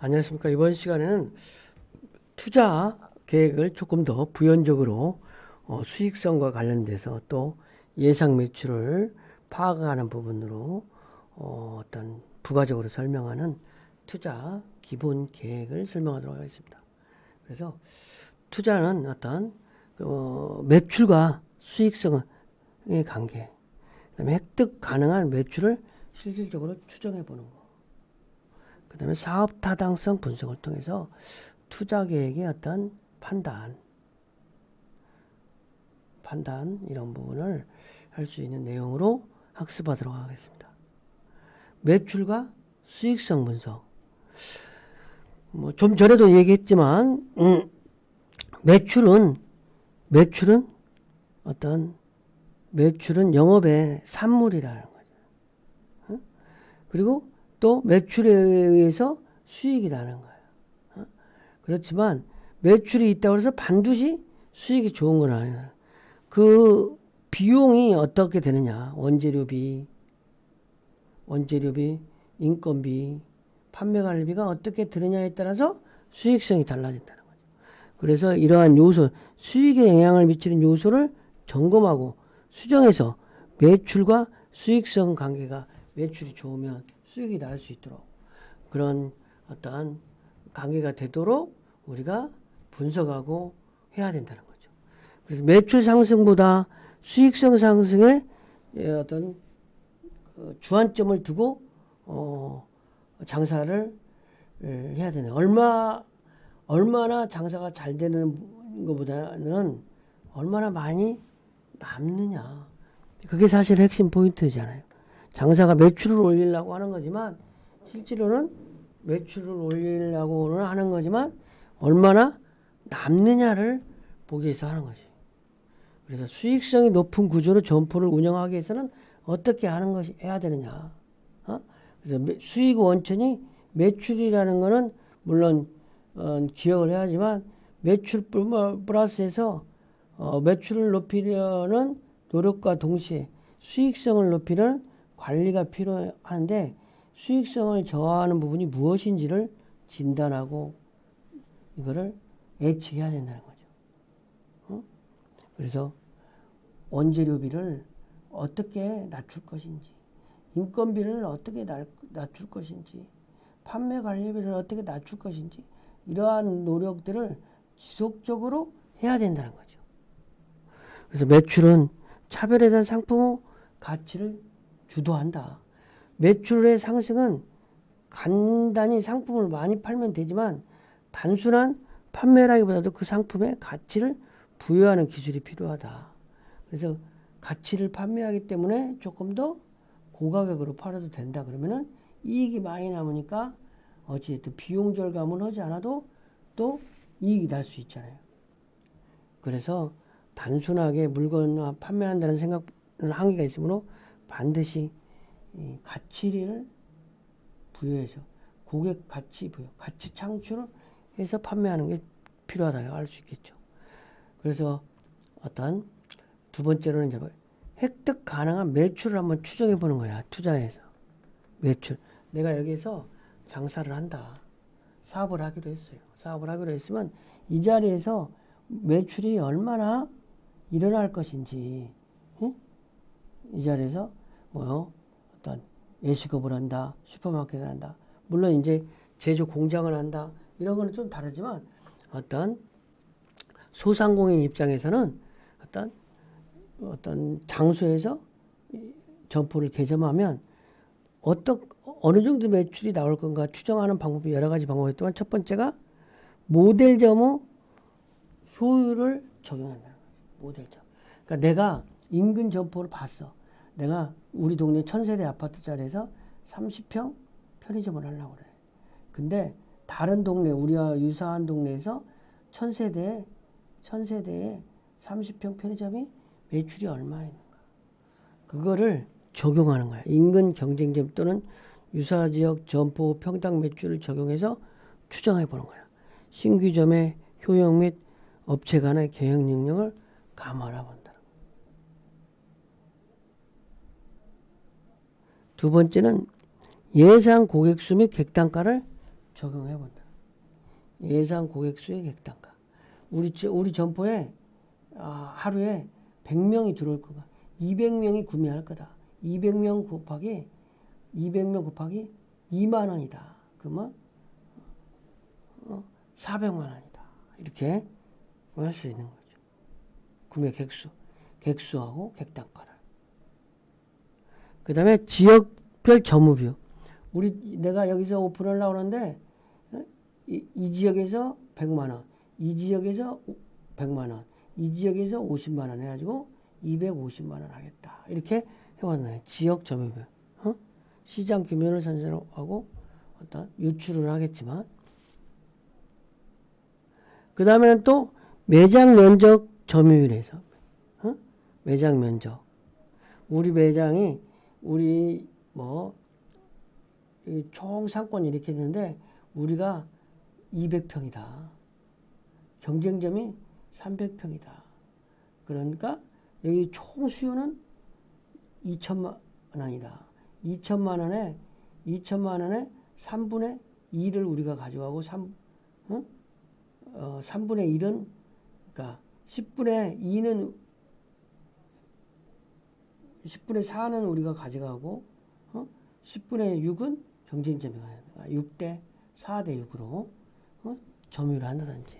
안녕하십니까. 이번 시간에는 투자 계획을 조금 더 부연적으로 수익성과 관련돼서 또 예상 매출을 파악하는 부분으로 어떤 부가적으로 설명하는 투자 기본 계획을 설명하도록 하겠습니다. 그래서 투자는 어떤 매출과 수익성의 관계, 그다음에 획득 가능한 매출을 실질적으로 추정해 보는 거. 그 다음에 사업 타당성 분석을 통해서 투자 계획의 어떤 판단 이런 부분을 할 수 있는 내용으로 학습하도록 하겠습니다. 매출과 수익성 분석. 좀 전에도 얘기했지만 매출은 영업의 산물이라는 거죠. 그리고 또 매출에 의해서 수익이 나는 거예요. 그렇지만 매출이 있다고 해서 반드시 수익이 좋은 건 아니에요. 그 비용이 어떻게 되느냐, 원재료비, 인건비, 판매관리비가 어떻게 드느냐에 따라서 수익성이 달라진다는 거죠. 그래서 이러한 요소, 수익에 영향을 미치는 요소를 점검하고 수정해서 매출과 수익성 관계가 매출이 좋으면 수익이 날 수 있도록 그런 어떠한 관계가 되도록 우리가 분석하고 해야 된다는 거죠. 그래서 매출 상승보다 수익성 상승에 어떤 주안점을 두고 장사를 해야 되네. 얼마나 장사가 잘 되는 것보다는 얼마나 많이 남느냐. 그게 사실 핵심 포인트잖아요. 장사가 매출을 올리려고 하는 거지만 실제로는 매출을 올리려고는 하는 거지만 얼마나 남느냐를 보기 위해서 하는 거지. 그래서 수익성이 높은 구조로 점포를 운영하기 위해서는 어떻게 하는 것이 해야 되느냐. 그래서 수익 원천이 매출이라는 거는 물론 기억을 해야 하지만 매출 플러스해서 매출을 높이려는 노력과 동시에 수익성을 높이는 관리가 필요한데 수익성을 저하하는 부분이 무엇인지를 진단하고 이거를 예측해야 된다는 거죠. 그래서 원재료비를 어떻게 낮출 것인지, 인건비를 어떻게 낮출 것인지, 판매 관리비를 어떻게 낮출 것인지 이러한 노력들을 지속적으로 해야 된다는 거죠. 그래서 매출은 차별에 대한 상품 가치를 주도한다. 매출의 상승은 간단히 상품을 많이 팔면 되지만 단순한 판매라기보다도 그 상품의 가치를 부여하는 기술이 필요하다. 그래서 가치를 판매하기 때문에 조금 더 고가격으로 팔아도 된다. 그러면은 이익이 많이 남으니까 어찌됐든 비용 절감을 하지 않아도 또 이익이 날 수 있잖아요. 그래서 단순하게 물건을 판매한다는 생각은 한계가 있으므로 반드시 이 가치를 부여해서 고객 가치 부여, 가치 창출을 해서 판매하는 게 필요하다고 할 수 있겠죠. 그래서 어떤 두 번째로는 이제 획득 가능한 매출을 한번 추정해 보는 거야. 투자에서 매출. 내가 여기서 장사를 한다. 사업을 하기로 했어요. 사업을 하기로 했으면 이 자리에서 매출이 얼마나 일어날 것인지, 이 자리에서 어떤 외식업을 한다, 슈퍼마켓을 한다. 물론 이제 제조 공장을 한다. 이런 거는 좀 다르지만 어떤 소상공인 입장에서는 어떤 장소에서 점포를 개점하면 어느 정도 매출이 나올 건가 추정하는 방법이 여러 가지 방법이 있지만 첫 번째가 모델점의 효율을 적용한다는 거죠. 모델점. 그러니까 내가 인근 점포를 봤어. 내가 우리 동네 1000세대 아파트짜리에서 30평 편의점을 하려고 그래. 근데 다른 동네, 우리와 유사한 동네에서 1000세대에 30평 편의점이 매출이 얼마인가. 그거를 적용하는 거야. 인근 경쟁점 또는 유사 지역 점포 평당 매출을 적용해서 추정해 보는 거야. 신규점의 효용 및 업체 간의 경영 능력을 감안해 본다. 두 번째는 예상 고객 수 및 객단가를 적용해 본다. 예상 고객 수의 객단가. 우리 점포에 하루에 100명이 들어올 거가 200명이 구매할 거다. 200명 곱하기 2만 원이다. 그러면 400만 원이다. 이렇게 할 수 있는 거죠. 구매 객수하고 객단가를. 그 다음에 지역별 점유비율. 내가 여기서 오픈을 하려는데 이 지역에서 100만 원, 이 지역에서 100만 원, 이 지역에서 50만 원 해가지고 250만 원 하겠다. 이렇게 해왔나요? 지역 점유별. 시장 규모를 선정하고 어떤 유출을 하겠지만, 그 다음에는 또 매장 면적 점유율에서 매장 면적. 우리 매장이 총 상권이 이렇게 되는데 우리가 200평이다. 경쟁점이 300평이다. 그러니까 여기 총 수요는 2천만 원이다. 2천만 원에 3분의 2를 우리가 가져가고 3분의 1은 그러니까 10분의 4는 우리가 가져가고 10분의 6은 경쟁점이 가야 돼. 6대 4대 6으로 점유를 한다든지.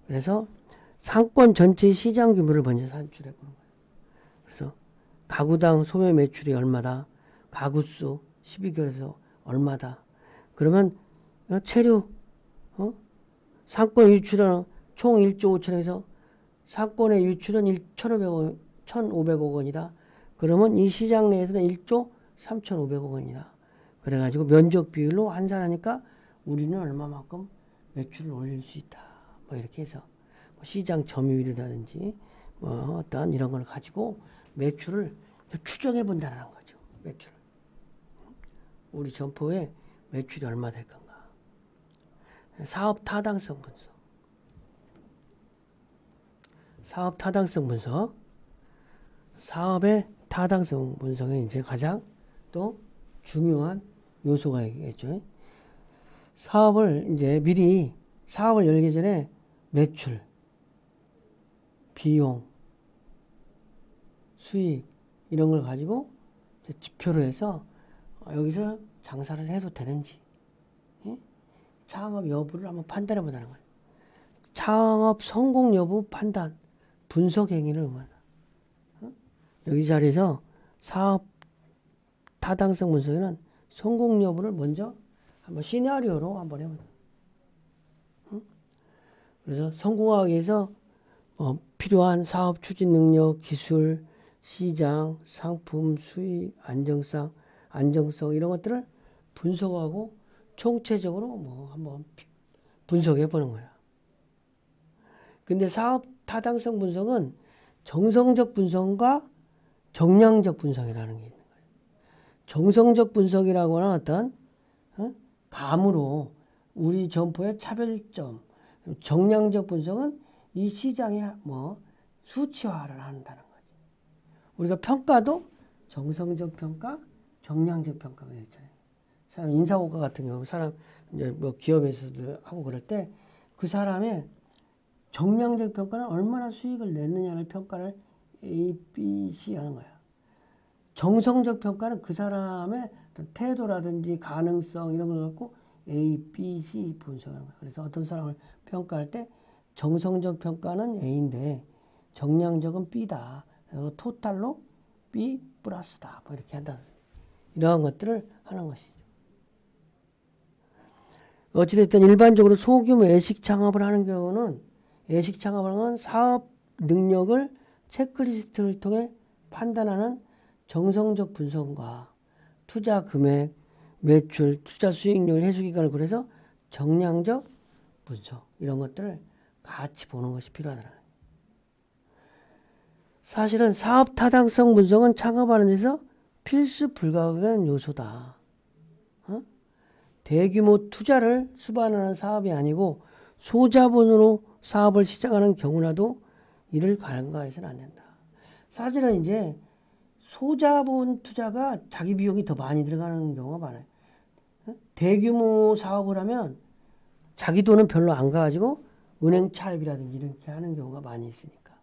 그래서 상권 전체의 시장 규모를 먼저 산출해 보는 거예요. 그래서 가구당 소매 매출이 얼마다. 가구수 12개월에서 얼마다. 그러면 체류 상권 유출은 총 1조 5천에서 상권의 유출은 1,500억 원이다. 그러면 이 시장 내에서는 1조 3,500억 원이다. 그래가지고 면적 비율로 환산하니까 우리는 얼마만큼 매출을 올릴 수 있다. 이렇게 해서 시장 점유율이라든지 어떤 이런 걸 가지고 매출을 추정해 본다는 거죠. 매출. 우리 점포에 매출이 얼마 될 건가. 사업 타당성 분석. 사업 타당성 분석. 사업의 타당성 분석에 이제 가장 또 중요한 요소가 있겠죠. 사업을 이제 미리 사업을 열기 전에 매출, 비용, 수익 이런 걸 가지고 지표로 해서 여기서 장사를 해도 되는지 창업 여부를 한번 판단해 보자는 거예요. 창업 성공 여부 판단, 분석 행위를 응하다. 여기 자리에서 사업 타당성 분석에는 성공 여부를 먼저 한번 시나리오로 한번 해보자. 그래서 성공하기 위해서 필요한 사업 추진 능력, 기술, 시장, 상품, 수익, 안정성 이런 것들을 분석하고 총체적으로 한번 분석해 보는 거야. 근데 사업 타당성 분석은 정성적 분석과 정량적 분석이라는 게 있는 거예요. 정성적 분석이라고 하는 어떤 감으로 우리 점포의 차별점, 정량적 분석은 이 시장의 수치화를 한다는 거지. 우리가 평가도 정성적 평가, 정량적 평가가 있잖아요. 사람 인사고과 같은 경우 사람 이제 기업에서도 하고 그럴 때 그 사람의 정량적 평가는 얼마나 수익을 냈느냐를 평가를 A, B, C 하는 거야. 정성적 평가는 그 사람의 태도라든지 가능성 이런 걸 갖고 A, B, C 분석하는 거야. 그래서 어떤 사람을 평가할 때 정성적 평가는 A인데 정량적은 B다. 그래서 토탈로 B 플러스다. 이렇게 한다. 이러한 것들을 하는 것이죠. 어찌됐든 일반적으로 소규모 애식 창업을 하는 경우는 애식 창업을 하는 사업 능력을 체크리스트를 통해 판단하는 정성적 분석과 투자 금액, 매출, 투자 수익률, 해수기간을 그래서 정량적 분석 이런 것들을 같이 보는 것이 필요하다. 사실은 사업 타당성 분석은 창업하는 데서 필수 불가결한 요소다. 대규모 투자를 수반하는 사업이 아니고 소자본으로 사업을 시작하는 경우라도 이를 간과해서는 안 된다. 사실은 이제 소자본 투자가 자기 비용이 더 많이 들어가는 경우가 많아요. 대규모 사업을 하면 자기 돈은 별로 안 가가지고 은행 차입이라든지 이렇게 하는 경우가 많이 있으니까.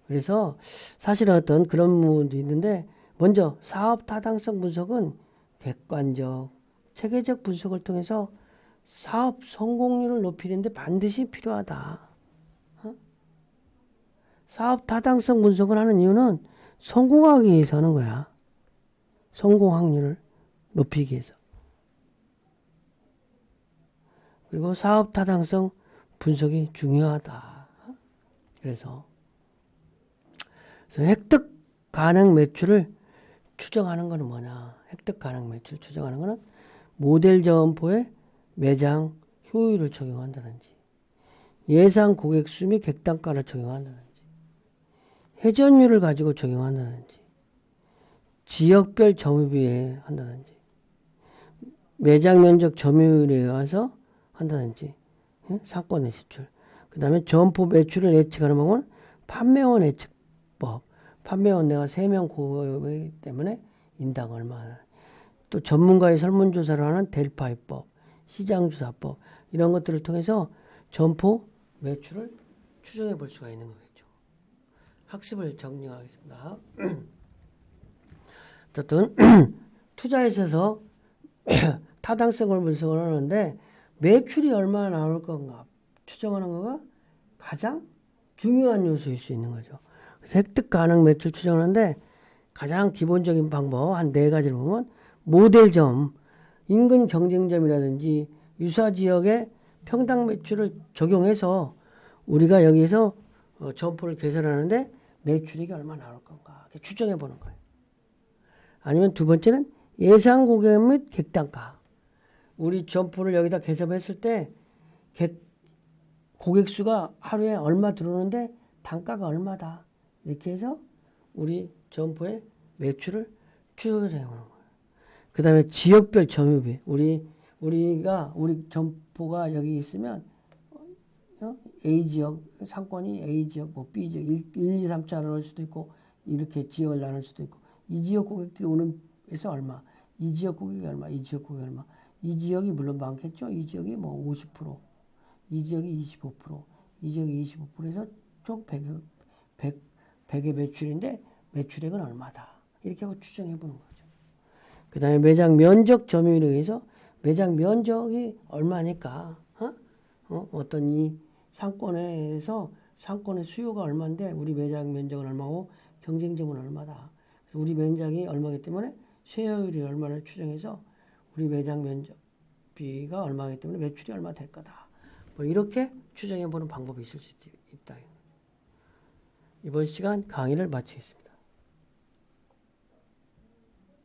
그래서 사실은 어떤 그런 부분도 있는데 먼저 사업 타당성 분석은 객관적, 체계적 분석을 통해서 사업 성공률을 높이는데 반드시 필요하다. 사업 타당성 분석을 하는 이유는 성공하기 위해서 하는 거야. 성공 확률을 높이기 위해서. 그리고 사업 타당성 분석이 중요하다. 그래서 획득 가능 매출을 추정하는 것은 뭐냐? 획득 가능 매출 추정하는 것은 모델 점포의 매장 효율을 적용한다든지 예상 고객 수 및 객단가를 적용한다든지 회전율을 가지고 적용한다든지 지역별 점유비에 한다든지 매장 면적 점유율에 의해서 한다든지 상권의 지출 그 다음에 점포 매출을 예측하는 방법은 판매원 예측법 판매원 내가 3명 고객이기 때문에 인당 얼마 또 전문가의 설문조사를 하는 델파이법 시장조사법 이런 것들을 통해서 점포 매출을 추정해 볼 수가 있는 거겠죠. 학습을 정리하겠습니다. 어쨌든 투자에 있어서 타당성을 분석을 하는데 매출이 얼마나 나올 건가 추정하는 거가 가장 중요한 요소일 수 있는 거죠. 그래서 획득 가능 매출 추정하는데 가장 기본적인 방법 한 4가지를 보면 모델점, 인근 경쟁점이라든지 유사 지역의 평당 매출을 적용해서 우리가 여기서 점포를 개설하는데 매출액이 얼마 나올 건가 추정해 보는 거예요. 아니면 두 번째는 예상 고객 및 객단가. 우리 점포를 여기다 개설했을 때 고객 수가 하루에 얼마 들어오는데 단가가 얼마다. 이렇게 해서 우리 점포의 매출을 추정해 보는 거예요. 그 다음에 지역별 점유비. 우리 점포가 여기 있으면 A 지역 상권이 A 지역, 뭐 B 지역 1, 2, 3차 나눌 수도 있고 이렇게 지역을 나눌 수도 있고 이 지역 고객들이 오는 에서 얼마, 이 지역 고객이 얼마, 이 지역 고객이 얼마. 이 지역이 물론 많겠죠. 이 지역이 뭐 50%, 이 지역이 25%, 이 지역이 25%에서 총 100의 매출인데 매출액은 얼마다. 이렇게 하고 추정해 보는 거죠. 그 다음에 매장 면적 점유율에 의해서 매장 면적이 얼마니까 어떤 이 상권에서 상권의 수요가 얼마인데 우리 매장 면적은 얼마고 경쟁점은 얼마다. 그래서 우리 면적이 얼마기 때문에 세율이 얼마를 추정해서 우리 매장 면적비가 얼마이기 때문에 매출이 얼마 될 거다. 뭐 이렇게 추정해 보는 방법이 있을 수 있다. 이번 시간 강의를 마치겠습니다.